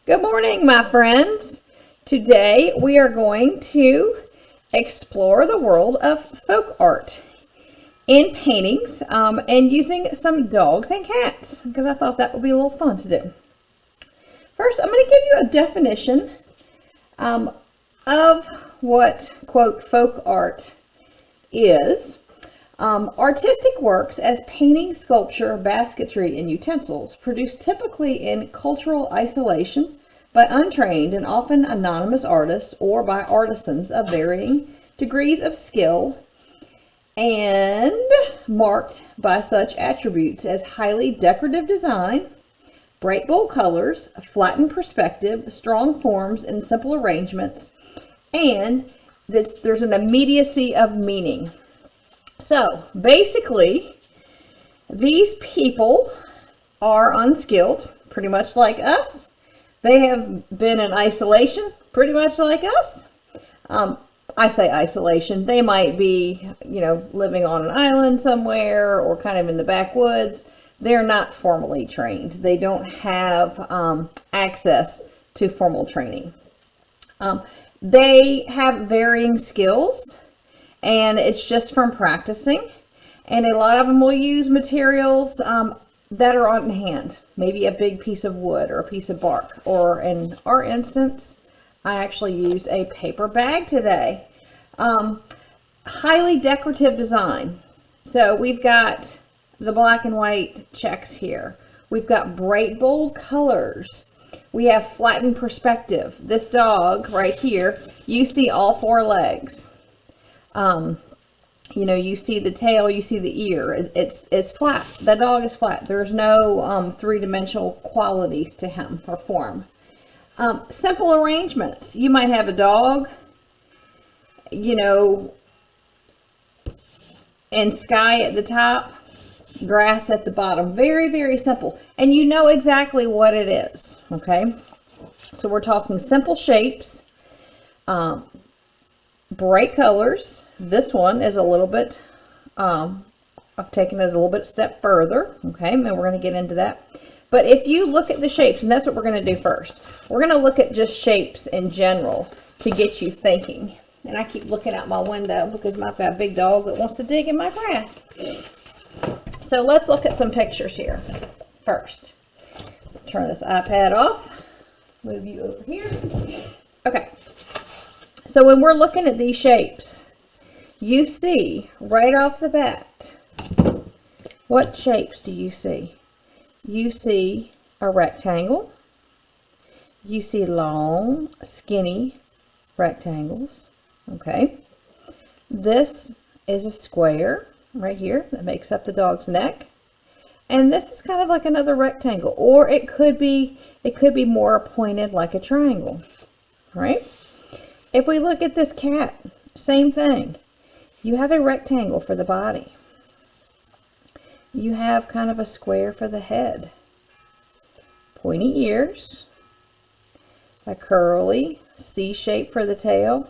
Good morning, my friends. Today we are going to explore the world of folk art in paintings and using some dogs and cats because I thought that would be a little fun to do. First, I'm going to give you a definition of what, quote, folk art is. Artistic works as painting, sculpture, basketry, and utensils produced typically in cultural isolation by untrained and often anonymous artists or by artisans of varying degrees of skill and marked by such attributes as highly decorative design, bright bold colors, flattened perspective, strong forms and simple arrangements, and there's an immediacy of meaning. So basically, these people are unskilled, pretty much like us. They have been in isolation, pretty much like us. I say isolation. They might be, living on an island somewhere or kind of in the backwoods. They're not formally trained. They don't have access to formal training. They have varying skills. And it's just from practicing. And a lot of them will use materials that are on hand. Maybe a big piece of wood or a piece of bark. Or in our instance, I actually used a paper bag today. Highly decorative design. So we've got the black and white checks here. We've got bright, bold colors. We have flattened perspective. This dog right here, you see all four legs. You see the tail, you see the ear. It's flat. That dog is flat. There's no three-dimensional qualities to him or form. Simple arrangements. You might have a dog, and sky at the top, grass at the bottom. Very, very simple. And you know exactly what it is, okay? So we're talking simple shapes, bright colors. This one is a little bit, I've taken it as a little bit step further, okay, and we're going to get into that. But if you look at the shapes, and that's what we're going to do first, we're going to look at just shapes in general to get you thinking. And I keep looking out my window because I've got a big dog that wants to dig in my grass. So let's look at some pictures here first. Turn this iPad off, move you over here. Okay, so when we're looking at these shapes, you see right off the bat, what shapes do you see? You see a rectangle. You see long, skinny rectangles. Okay. This is a square right here that makes up the dog's neck. And this is kind of like another rectangle, or it could be more pointed like a triangle, right? If we look at this cat, same thing. You have a rectangle for the body. You have kind of a square for the head. Pointy ears. A curly C shape for the tail.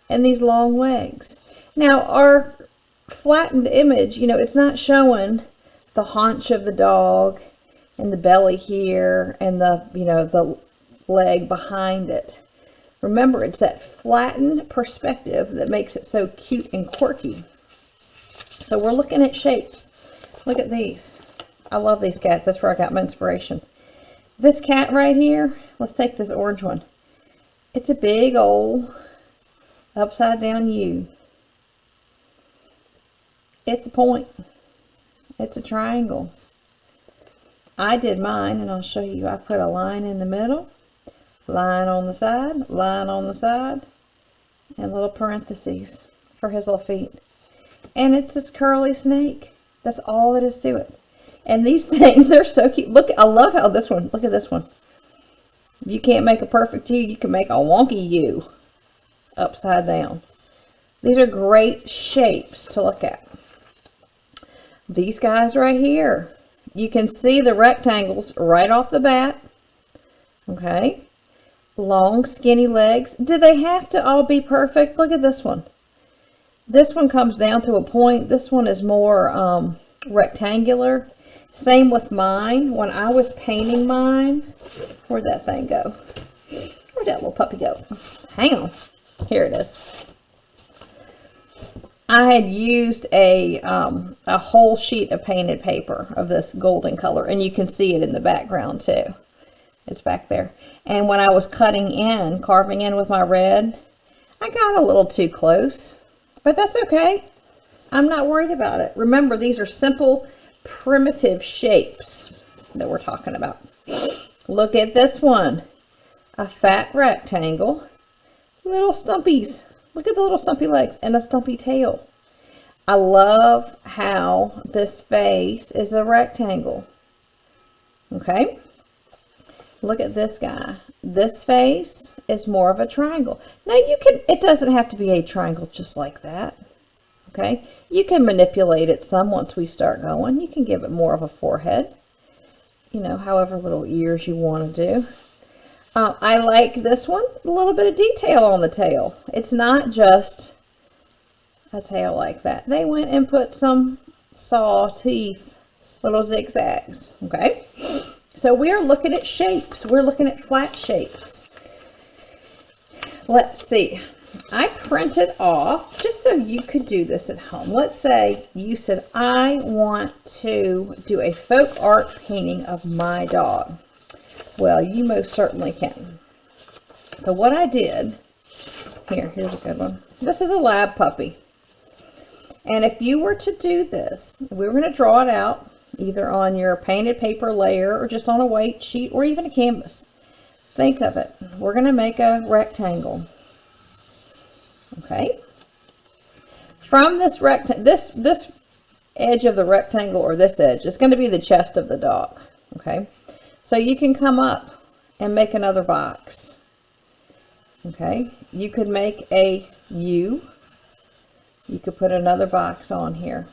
And these long legs. Now our flattened image, it's not showing the haunch of the dog and the belly here and the leg behind it. Remember, it's that flattened perspective that makes it so cute and quirky. So we're looking at shapes. Look at these. I love these cats. That's where I got my inspiration. This cat right here, let's take this orange one. It's a big old upside down U. It's a point. It's a triangle. I did mine, and I'll show you. I put a line in the middle. Line on the side, and little parentheses for his little feet. And it's this curly snake. That's all that is to it. And these things, they're so cute. Look, I love how look at this one. If you can't make a perfect U, you can make a wonky U upside down. These are great shapes to look at. These guys right here, you can see the rectangles right off the bat. Okay. Long, skinny legs. Do they have to all be perfect? Look at this one. This one comes down to a point. This one is more rectangular. Same with mine. When I was painting mine, where'd that thing go? Where'd that little puppy go? Hang on. Here it is. I had used a whole sheet of painted paper of this golden color, and you can see it in the background too. It's back there. And when I was carving in with my red, I got a little too close, but that's okay. I'm not worried about it. Remember, these are simple, primitive shapes that we're talking about. Look at this one. A fat rectangle. Little stumpies. Look at the little stumpy legs and a stumpy tail. I love how this face is a rectangle. Okay? Look at this guy. This face is more of a triangle. Now it doesn't have to be a triangle just like that. Okay? You can manipulate it some once we start going. You can give it more of a forehead. You know, however little ears you want to do. I like this one, a little bit of detail on the tail. It's not just a tail like that. They went and put some saw teeth, little zigzags, okay? So we are looking at shapes. We're looking at flat shapes. Let's see. I printed off, just so you could do this at home. Let's say you said, I want to do a folk art painting of my dog. Well, you most certainly can. So what I did, here's a good one. This is a lab puppy. And if you were to do this, we were going to draw it out either on your painted paper layer or just on a white sheet or even a canvas. Think of it. We're going to make a rectangle. Okay. From this this edge of the rectangle, or this edge, is going to be the chest of the dog. Okay. So you can come up and make another box. Okay, you could make a U. You could put another box on here.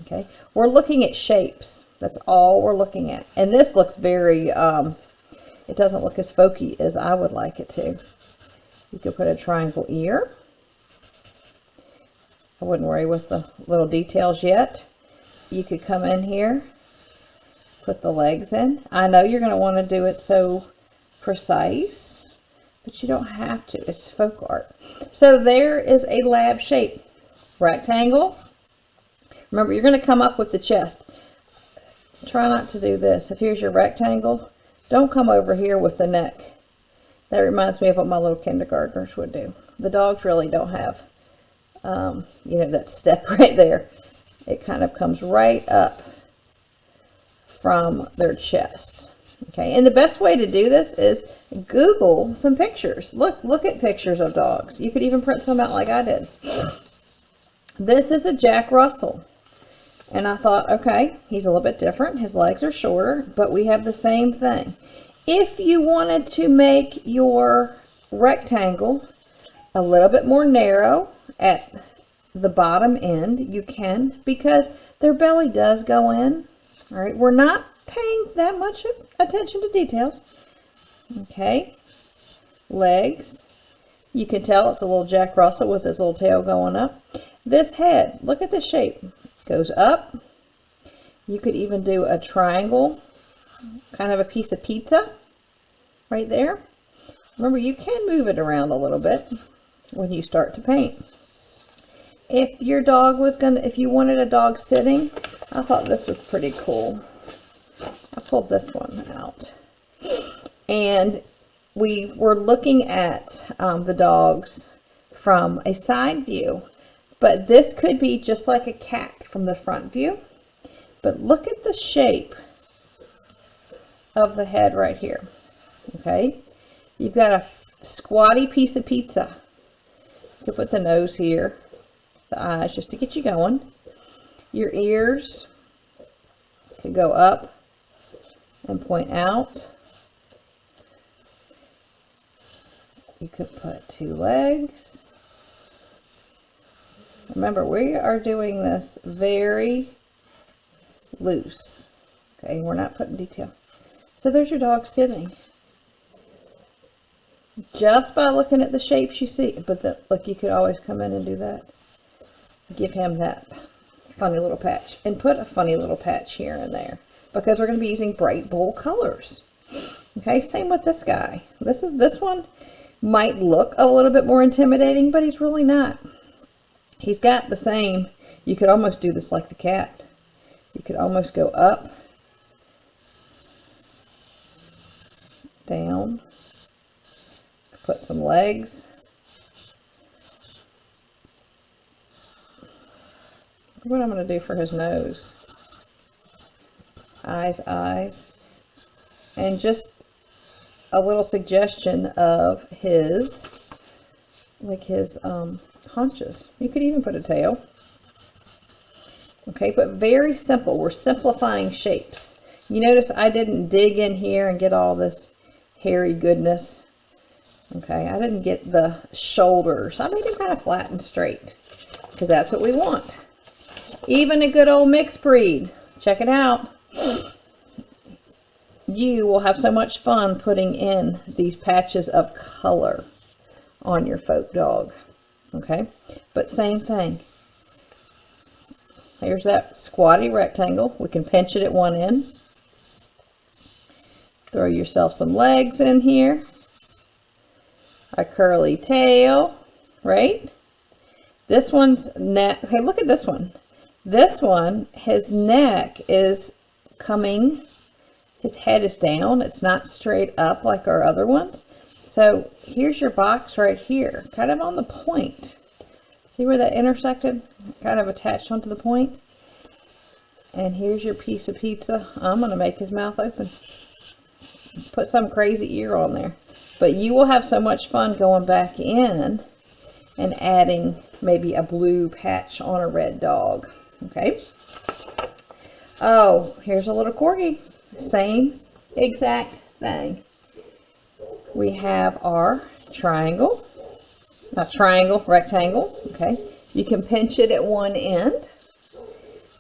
Okay, we're looking at shapes. That's all we're looking at. And this looks very, it doesn't look as folky as I would like it to. You could put a triangle ear. I wouldn't worry with the little details yet. You could come in here. Put the legs in. I know you're going to want to do it so precise, but you don't have to. It's folk art. So there is a lab shape. Rectangle. Remember, you're going to come up with the chest. Try not to do this. If here's your rectangle, don't come over here with the neck. That reminds me of what my little kindergartners would do. The dogs really don't have, you know, that step right there. It kind of comes right up from their chest. Okay, and the best way to do this is Google some pictures. Look at pictures of dogs. You could even print some out like I did. This is a Jack Russell. And I thought, okay, he's a little bit different. His legs are shorter, but we have the same thing. If you wanted to make your rectangle a little bit more narrow at the bottom end, you can, because their belly does go in. All right, we're not paying that much attention to details. Okay, legs. You can tell it's a little Jack Russell with his little tail going up. This head, look at the shape. Goes up. You could even do a triangle, kind of a piece of pizza right there. Remember, you can move it around a little bit when you start to paint. If your dog was if you wanted a dog sitting, I thought this was pretty cool. I pulled this one out. And we were looking at the dogs from a side view. But this could be just like a cat from the front view. But look at the shape of the head right here. Okay? You've got a squatty piece of pizza. You can put the nose here. The eyes, just to get you going. Your ears could go up and point out. You could put two legs. Remember, we are doing this very loose. Okay, we're not putting detail. So there's your dog sitting. Just by looking at the shapes you see. But look, you could always come in and do that. Give him that funny little patch. And put a funny little patch here and there. Because we're going to be using bright, bold colors. Okay, same with this guy. This one might look a little bit more intimidating, but he's really not. He's got the same. You could almost do this like the cat. You could almost go up, down, put some legs. What I'm going to do for his nose. Eyes. And just a little suggestion of his, like his haunches. You could even put a tail. Okay, but very simple. We're simplifying shapes. You notice I didn't dig in here and get all this hairy goodness. Okay, I didn't get the shoulders. I made them kind of flat and straight because that's what we want. Even a good old mixed breed. Check it out. You will have so much fun putting in these patches of color on your folk dog. Okay, but same thing. Here's that squatty rectangle. We can pinch it at one end. Throw yourself some legs in here. A curly tail, right? This one's neck. Okay, look at this one. This one, his neck is coming, his head is down. It's not straight up like our other ones. So here's your box right here, kind of on the point. See where that intersected? Kind of attached onto the point. And here's your piece of pizza. I'm going to make his mouth open. Put some crazy ear on there. But you will have so much fun going back in and adding maybe a blue patch on a red dog. Okay. Oh, here's a little corgi. Same exact thing. We have our triangle. Not triangle, rectangle. Okay. You can pinch it at one end.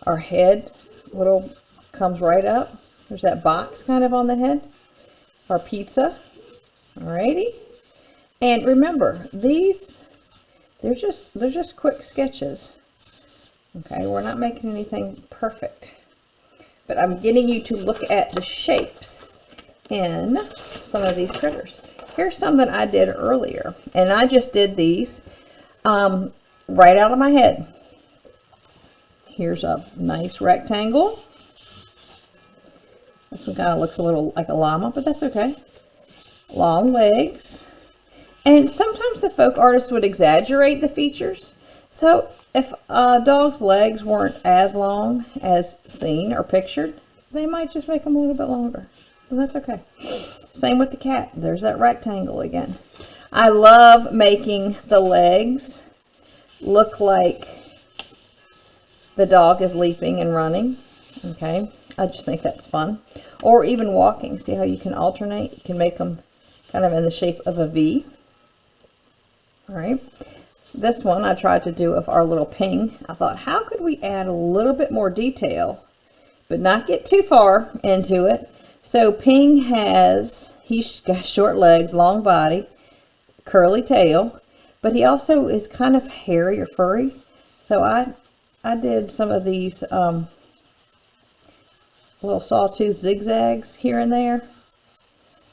Our head little comes right up. There's that box kind of on the head. Our pizza. Alrighty. And remember, these, they're just quick sketches. Okay, we're not making anything perfect. But I'm getting you to look at the shapes in some of these critters. Here's some that I did earlier. And I just did these right out of my head. Here's a nice rectangle. This one kind of looks a little like a llama, but that's okay. Long legs. And sometimes the folk artists would exaggerate the features. So if a dog's legs weren't as long as seen or pictured, they might just make them a little bit longer. And that's okay. Same with the cat. There's that rectangle again. I love making the legs look like the dog is leaping and running. Okay. I just think that's fun. Or even walking. See how you can alternate? You can make them kind of in the shape of a V. All right. This one I tried to do of our little Ping. I thought, how could we add a little bit more detail, but not get too far into it? So Ping he's got short legs, long body, curly tail, but he also is kind of hairy or furry. So I did some of these little sawtooth zigzags here and there.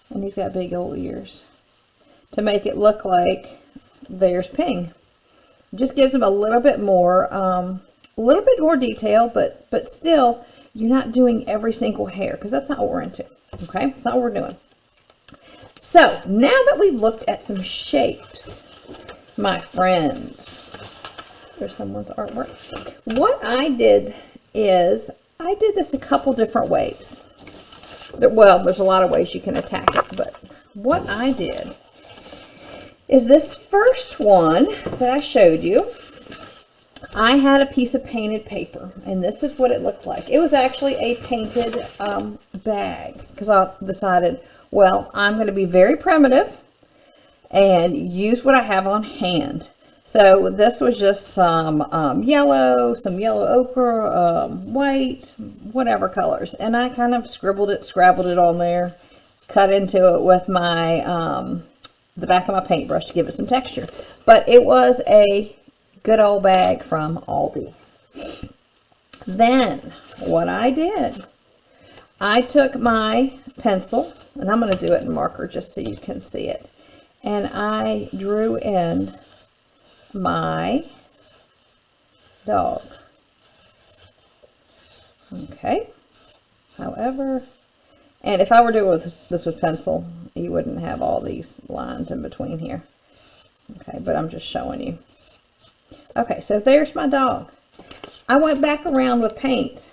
And he's got big old ears to make it look like there's Ping. Just gives him a little bit more detail, but still, you're not doing every single hair because that's not what we're into. Okay, that's not what we're doing. So now that we've looked at some shapes, my friends, there's someone's artwork. What I did is I did this a couple different ways. Well, there's a lot of ways you can attack it, but what I did is this first one that I showed you, I had a piece of painted paper, and this is what it looked like. It was actually a painted bag, because I decided, well, I'm going to be very primitive and use what I have on hand. So this was just some yellow ochre, white, whatever colors. And I kind of scrabbled it on there, cut into it with my, the back of my paintbrush to give it some texture. But it was a good old bag from Aldi. Then what I did, I took my pencil and I'm going to do it in marker just so you can see it. And I drew in my dog. Okay. However, and if I were doing this with pencil, you wouldn't have all these lines in between here. Okay, but I'm just showing you. Okay, so there's my dog. I went back around with paint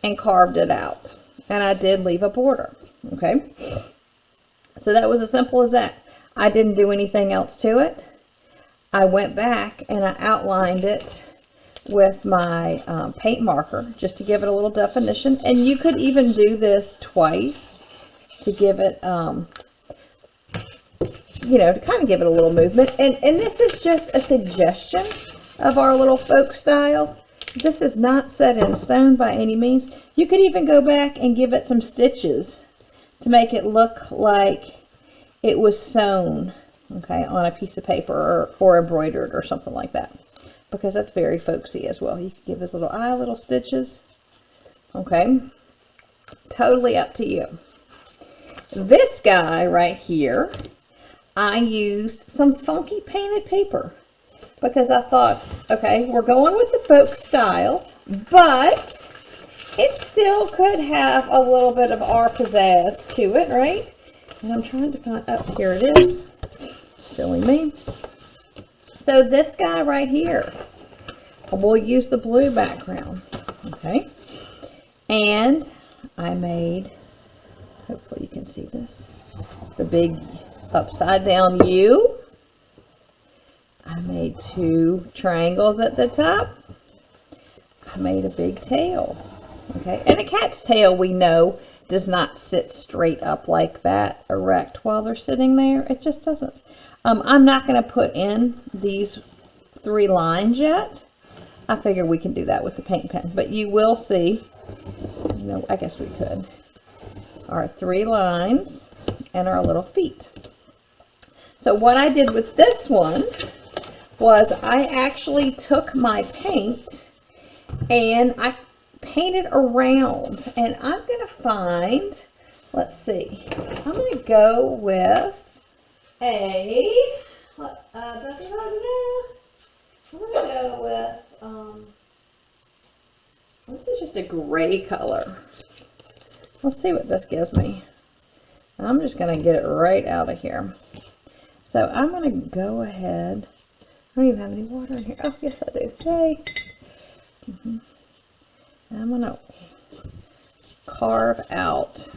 and carved it out. And I did leave a border. Okay. So that was as simple as that. I didn't do anything else to it. I went back and I outlined it with my paint marker just to give it a little definition. And you could even do this twice to give it, you know, to kind of give it a little movement. And this is just a suggestion of our little folk style. This is not set in stone by any means. You could even go back and give it some stitches to make it look like it was sewn, okay, on a piece of paper or embroidered or something like that, because that's very folksy as well. You could give his little eye little stitches, okay, totally up to you. This guy right here, I used some funky painted paper because I thought, okay, we're going with the folk style, but it still could have a little bit of our pizzazz to it, right? And I'm trying to find, oh, here it is. Silly me. So this guy right here, we'll use the blue background, okay? And I made, hopefully you can see this, the big upside down U. I made 2 triangles at the top. I made a big tail, okay? And a cat's tail, we know, does not sit straight up like that, erect while they're sitting there. It just doesn't. I'm not going to put in these 3 lines yet. I figure we can do that with the paint pen, but you will see, you know, I guess we could, our 3 lines and our little feet. So what I did with this one was I actually took my paint and I painted around, and I'm going to find, let's see, I'm going to go with a, I'm going to go with, this is just a gray color. Let's see what this gives me. I'm just going to get it right out of here. So I'm going to go ahead, I don't even have any water in here. Oh, yes I do. Yay. I'm going to carve out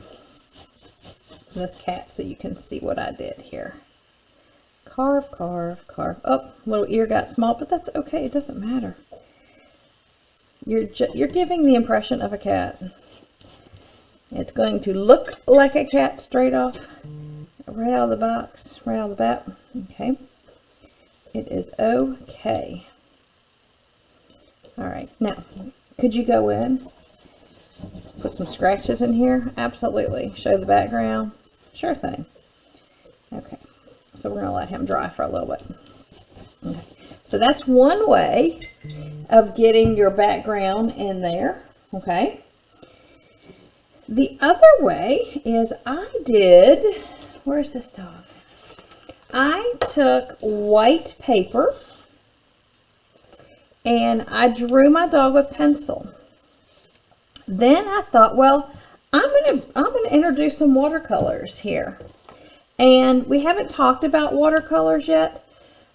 this cat so you can see what I did here. Carve, carve, carve. Oh, little ear got small, but that's okay. It doesn't matter. You're giving the impression of a cat. It's going to look like a cat straight off, right out of the box, right out of the bat. Okay. It is okay. All right. Now, could you go in, put some scratches in here? Absolutely. Show the background? Sure thing. Okay. So we're going to let him dry for a little bit. Okay. So that's one way of getting your background in there. Okay. The other way is I did, where's this dog? I took white paper and I drew my dog with pencil. Then I thought, well, I'm gonna introduce some watercolors here. And we haven't talked about watercolors yet,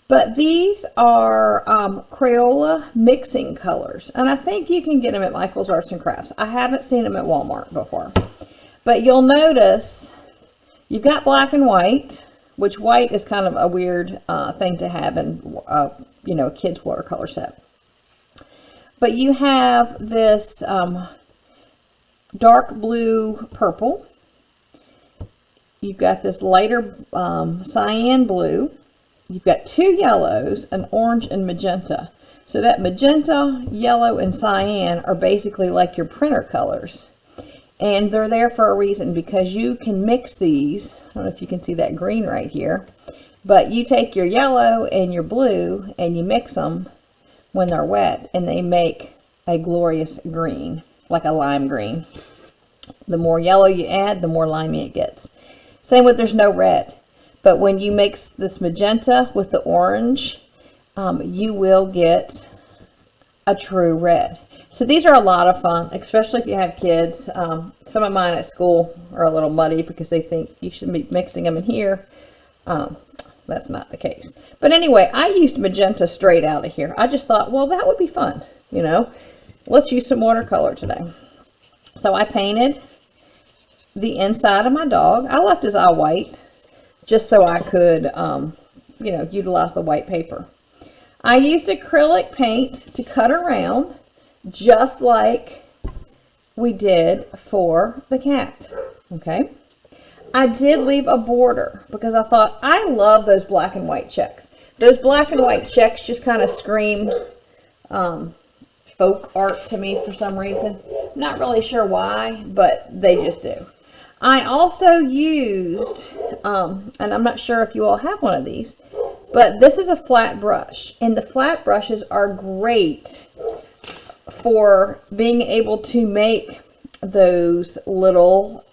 but these are Crayola mixing colors. And I think you can get them at Michael's Arts and Crafts. I haven't seen them at Walmart before. But you'll notice you've got black and white, which white is kind of a weird thing to have in, you know, a kid's watercolor set. But you have this dark blue purple. You've got this lighter cyan blue. You've got 2 yellows, an orange and magenta. So that magenta, yellow, and cyan are basically like your printer colors. And they're there for a reason, because you can mix these. I don't know if you can see that green right here. But you take your yellow and your blue and you mix them when they're wet, and they make a glorious green, like a lime green. The more yellow you add, the more limey it gets. Same with there's no red. But when you mix this magenta with the orange, you will get a true red. So these are a lot of fun, especially if you have kids. Some of mine at school are a little muddy because they think you should be mixing them in here. That's not the case. But anyway, I used magenta straight out of here. I just thought, well, that would be fun, you know. Let's use some watercolor today. So I painted the inside of my dog. I left his eye white just so I could, you know, utilize the white paper. I used acrylic paint to cut around just like we did for the cat, okay? I did leave a border because I thought, I love those black and white checks. Those black and white checks just kind of scream folk art to me for some reason. I'm not really sure why, but they just do. I also used, and I'm not sure if you all have one of these, but this is a flat brush, and the flat brushes are great for being able to make those little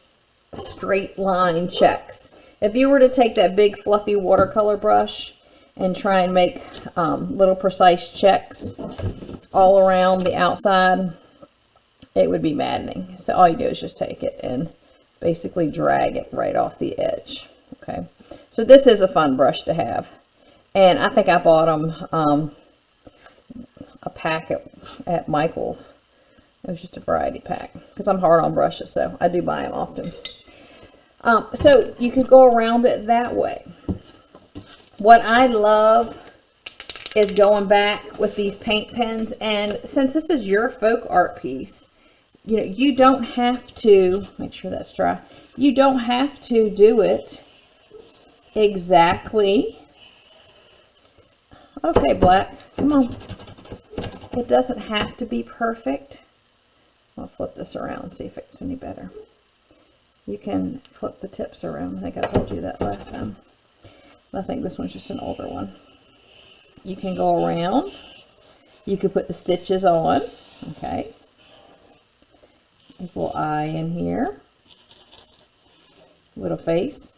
straight line checks. If you were to take that big fluffy watercolor brush and try and make little precise checks all around the outside, it would be maddening. So all you do is just take it and basically drag it right off the edge. Okay, so this is a fun brush to have, and I think I bought them a pack at Michael's. It was just a variety pack because I'm hard on brushes, so I do buy them often. So you could go around it that way. What I love is going back with these paint pens, and since this is your folk art piece, you know, you don't have to, make sure that's dry, you don't have to do it exactly. Okay, black, come on. It doesn't have to be perfect. I'll flip this around and see if it's any better. You can flip the tips around. I think I told you that last time. I think this one's just an older one. You can go around. You can put the stitches on. Okay. There's a little eye in here. Little face.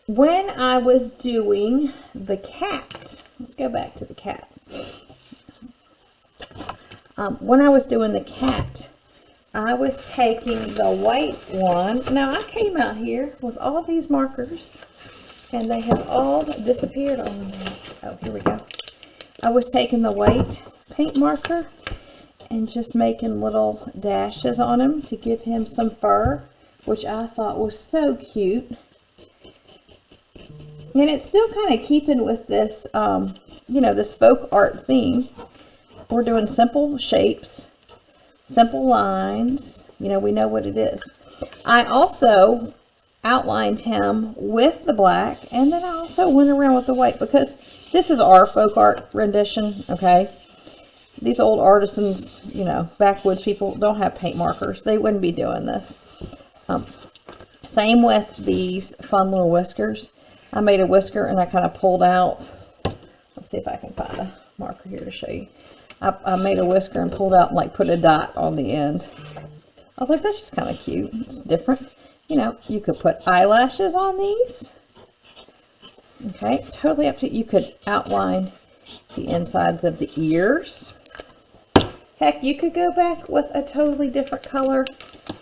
When I was doing the cat, let's go back to the cat. When I was doing the cat, I was taking the white one. Now I came out here with all these markers and they have all disappeared on me. Oh, here we go. I was taking the white paint marker and just making little dashes on him to give him some fur, which I thought was so cute. And it's still kind of keeping with this, you know, this folk art theme. We're doing simple shapes, simple lines. You know, we know what it is. I also outlined him with the black, and then I also went around with the white because this is our folk art rendition, okay? These old artisans, you know, backwoods people don't have paint markers. They wouldn't be doing this. Same with these fun little whiskers. I made a whisker and I kind of pulled out. Let's see if I can find a marker here to show you. I made a whisker and pulled out and like put a dot on the end. I was like, that's just kind of cute. It's different. You know, you could put eyelashes on these. Okay, totally up to you. You could outline the insides of the ears. Heck, you could go back with a totally different color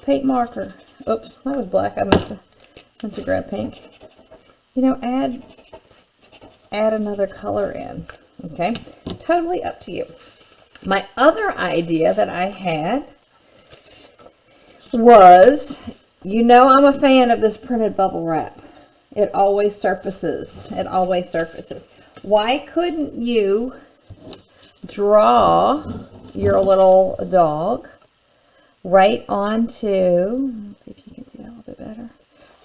paint marker. Oops, that was black. I meant to grab pink. You know, add another color in. Okay, totally up to you. My other idea that I had was, you know, I'm a fan of this printed bubble wrap. It always surfaces. It always surfaces. Why couldn't you draw your little dog right onto, let's see if you can see that a little bit better,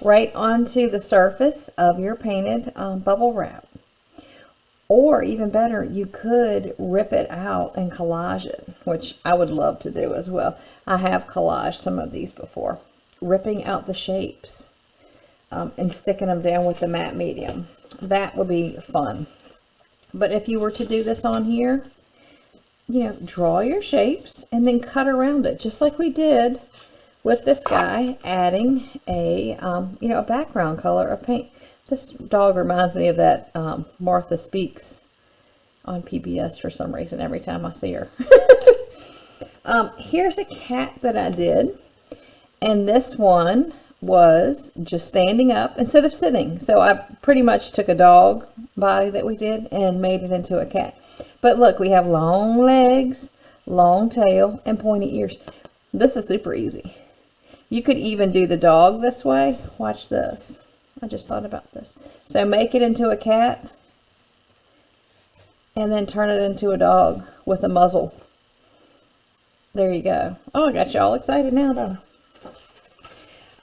right onto the surface of your painted bubble wrap? Or even better, you could rip it out and collage it, which I would love to do as well. I have collaged some of these before. Ripping out the shapes and sticking them down with the matte medium. That would be fun. But if you were to do this on here, you know, draw your shapes and then cut around it, just like we did with this guy adding a, you know, a background color of paint. This dog reminds me of that Martha Speaks on PBS for some reason every time I see her. Here's a cat that I did, and this one was just standing up instead of sitting. So I pretty much took a dog body that we did and made it into a cat. But look, we have long legs, long tail, and pointy ears. This is super easy. You could even do the dog this way. Watch this. I just thought about this. So make it into a cat and then turn it into a dog with a muzzle. There you go. Oh, I got you all excited now, don't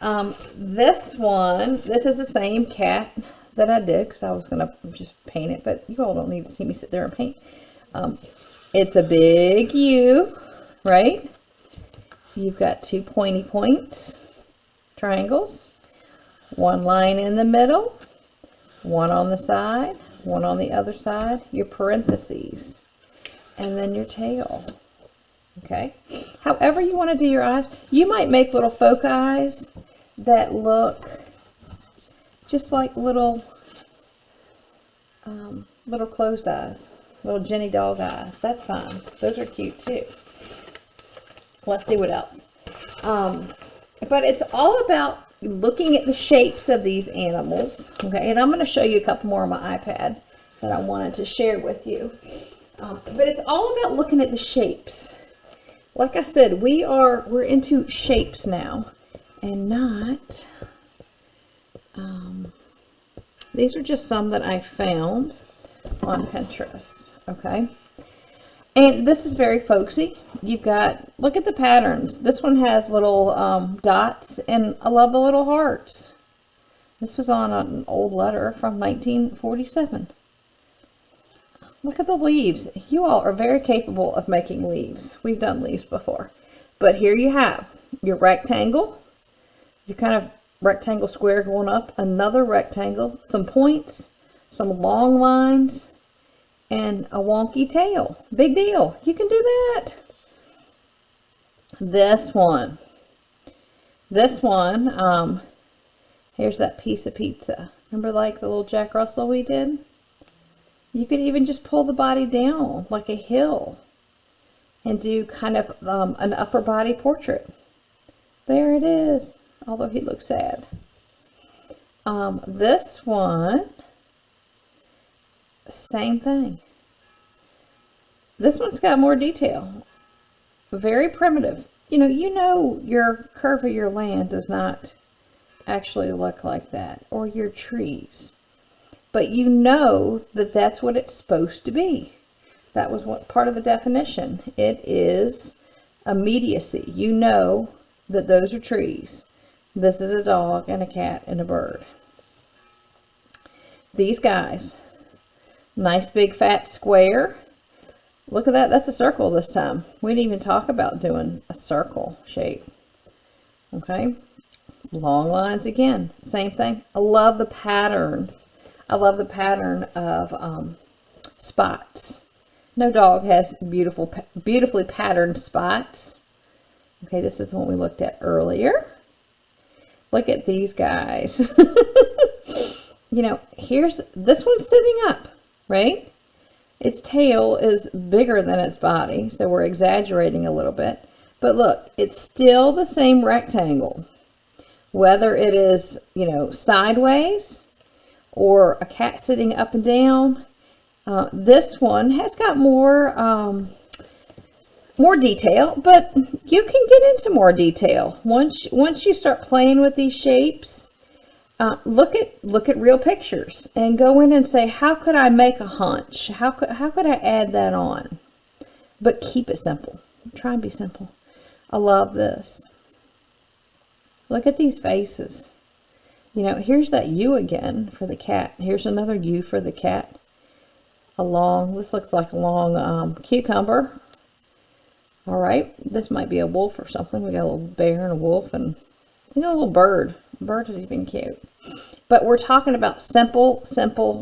I? This one, this is the same cat that I did because I was going to just paint it, but you all don't need to see me sit there and paint. It's a big U, right? You've got two pointy points, triangles, one line in the middle, one on the side, one on the other side, your parentheses, and then your tail. Okay, however you want to do your eyes. You might make little foci eyes that look just like little little closed eyes, little Jenny dog eyes. That's fine. Those are cute too. Let's see what else. But it's all about looking at the shapes of these animals. Okay, and I'm going to show you a couple more on my iPad that I wanted to share with you. But it's all about looking at the shapes. Like I said, we're into shapes now, and not, these are just some that I found on Pinterest, okay? And this is very folksy. You've got, look at the patterns. This one has little dots, and I love the little hearts. This was on an old letter from 1947. Look at the leaves. You all are very capable of making leaves. We've done leaves before. But here you have your rectangle, your kind of rectangle square going up, another rectangle, some points, some long lines, and a wonky tail. Big deal. You can do that. This one, here's that piece of pizza. Remember like the little Jack Russell we did? You could even just pull the body down like a hill and do kind of an upper body portrait. There it is, although he looks sad. This one, same thing. This one's got more detail. Very primitive. You know your curve of your land does not actually look like that, or your trees. But you know that that's what it's supposed to be. That was what part of the definition. It is immediacy. You know that those are trees. This is a dog and a cat and a bird. These guys, nice big fat square. Look at that. That's a circle this time. We didn't even talk about doing a circle shape. Okay. Long lines again. Same thing. I love the pattern. I love the pattern of spots. No dog has beautifully patterned spots. Okay, this is the one we looked at earlier. Look at these guys. Here's this one's sitting up, right? Its tail is bigger than its body, so we're exaggerating a little bit. But look, it's still the same rectangle. Whether it is, sideways or a cat sitting up and down. This one has got more detail, but you can get into more detail once you start playing with these shapes. Look at real pictures and go in and say, how could I make a hunch? How could I add that on? But keep it simple. Try and be simple. I love this. Look at these faces. Here's that U again for the cat. Here's another U for the cat. This looks like a long cucumber. All right, this might be a wolf or something. We got a little bear and a wolf and a little bird. The bird is even cute. But we're talking about simple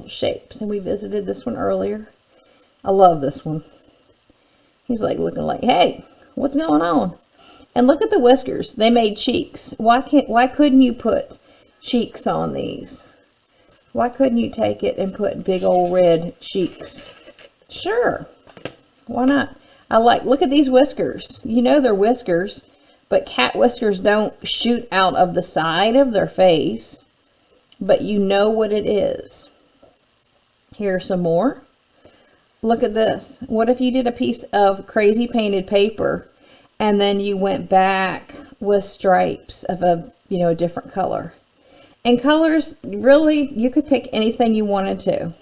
shapes. And we visited this one earlier. I love this one. He's like looking like, hey, what's going on? And look at the whiskers. They made cheeks. Why couldn't you put cheeks on these? Why couldn't you take it and put big old red cheeks? Sure. Why not? Look at these whiskers. You know they're whiskers, but cat whiskers don't shoot out of the side of their face, but you know what it is. Here's some more. Look at this. What if you did a piece of crazy painted paper and then you went back with stripes of a different color? And colors, really, you could pick anything you wanted to.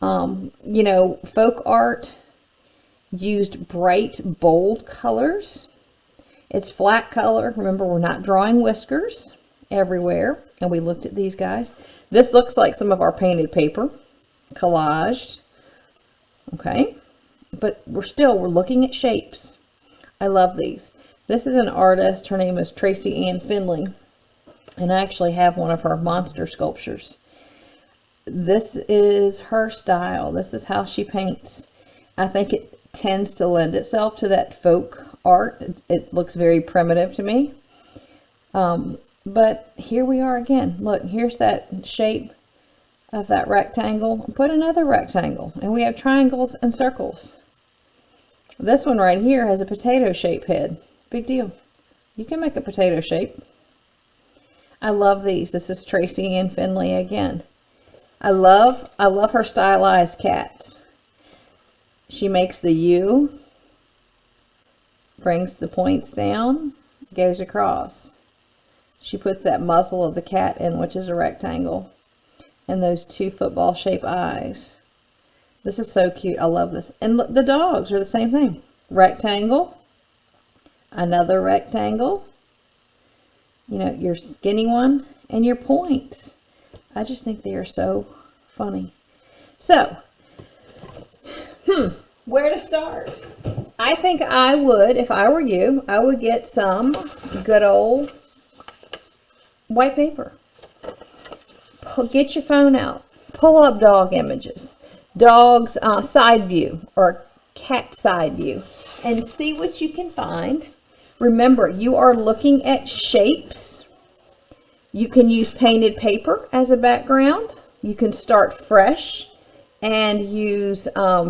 Folk art used bright, bold colors. It's flat color. Remember, we're not drawing whiskers everywhere. And we looked at these guys. This looks like some of our painted paper, collaged. Okay, but we're looking at shapes. I love these. This is an artist. Her name is Tracy Ann Finley, and I actually have one of her monster sculptures. This is her style. This is how she paints. I think it tends to lend itself to that folk art. It looks very primitive to me. But here we are again. Look, here's that shape of that rectangle. Put another rectangle, and we have triangles and circles. This one right here has a potato shape head. Big deal. You can make a potato shape. I love these. This is Tracy Ann Finley again. I love her stylized cats. She makes the U, brings the points down, goes across. She puts that muzzle of the cat in, which is a rectangle, and those two football shaped eyes. This is so cute. I love this. And look, the dogs are the same thing. Rectangle, another rectangle, your skinny one, and your points. I just think they are so funny. So, where to start? I think I would, if I were you, I would get some good old white paper. Get your phone out. Pull up dog images. Dog's side view or cat side view. And see what you can find. Remember, you are looking at shapes. You can use painted paper as a background. You can start fresh and use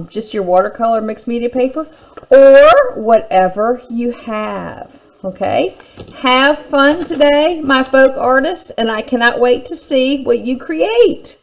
just your watercolor mixed media paper or whatever you have. Okay? Have fun today, my folk artists, and I cannot wait to see what you create.